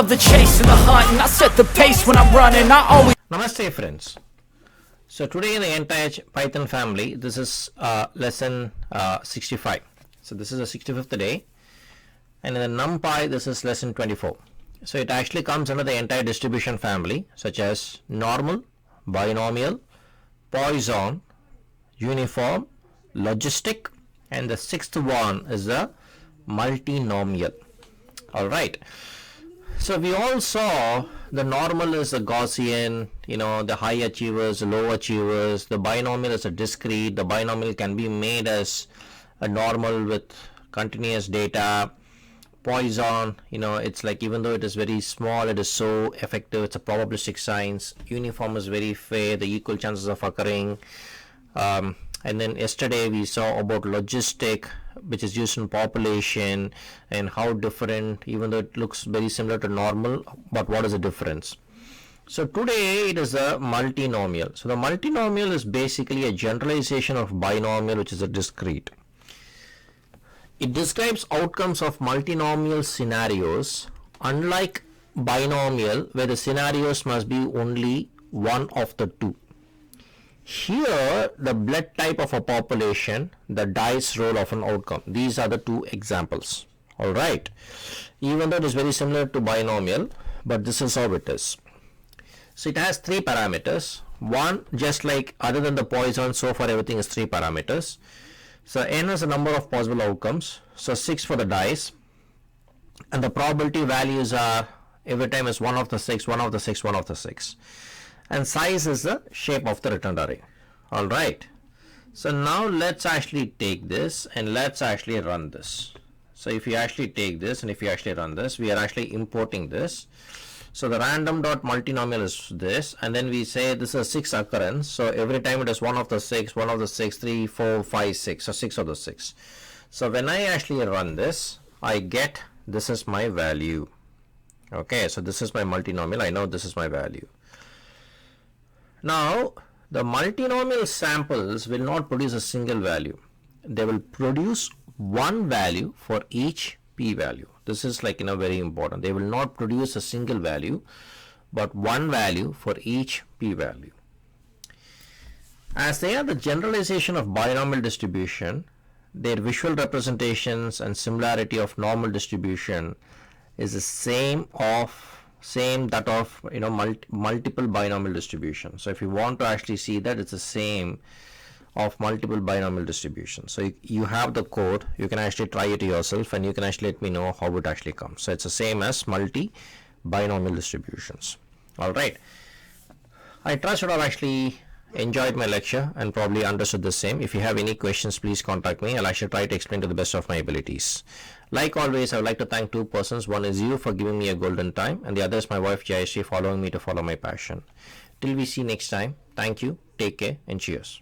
love the chase and the hunt, and I set the pace when I'm running. I always Namaste friends. So today in the entire Python family, this is lesson 65. So this is the 65th day, and in the NumPy this is lesson 24. So it actually comes under the entire distribution family, such as normal, binomial, Poisson, uniform, logistic, and the sixth one is the multinomial. All right. So we all saw the normal is the Gaussian, the high achievers, the low achievers. The binomial is a discrete. The binomial can be made as a normal with continuous data. Poisson, it's like, even though it is very small, it is so effective. It's a probabilistic science. Uniform is very fair, the equal chances of occurring. And then yesterday we saw about logistic, which is used in population, and how different, even though it looks very similar to normal, but what is the difference? So today it is a multinomial. So the multinomial is basically a generalization of binomial, which is a discrete. It describes outcomes of multinomial scenarios, unlike binomial, where the scenarios must be only one of the two. Here, the blood type of a population, the dice roll of an outcome. These are the two examples. All right. Even though it is very similar to binomial, but this is how it is. So it has three parameters. One, just like other than the Poisson, so far everything is three parameters. So n is the number of possible outcomes. So 6 for the dice. And the probability values are every time is 1 of the 6, 1 of the 6, 1 of the 6. And size is the shape of the returned array. All right. So now let's actually take this and let's actually run this. So if you actually take this and if you actually run this, we are actually importing this. So the random.multinomial is this, and then we say this is a 6 occurrence. So every time it is 1 of the 6, 1 of the 6, 3, 4, 5, 6. So 6 of the 6. So when I actually run this, I get this is my value. Okay, so this is my multinomial. I know this is my value. Now, the multinomial samples will not produce a single value. They will produce one value for each p-value. This is like, very important. They will not produce a single value, but one value for each p-value. As they are the generalization of binomial distribution, their visual representations and similarity of normal distribution is the same that of multiple binomial distribution. So if you want to actually see that, it's the same of multiple binomial distribution. So you have the code, you can actually try it yourself, and you can actually let me know how it actually comes. So it's the same as multi-binomial distributions. All right. I trust you all actually enjoyed my lecture and probably understood the same. If you have any questions, please contact me. I'll actually try to explain to the best of my abilities. Like always, I would like to thank two persons. One is you for giving me a golden time, and the other is my wife Jayashree following me to follow my passion. Till we see next time, thank you, take care, and cheers.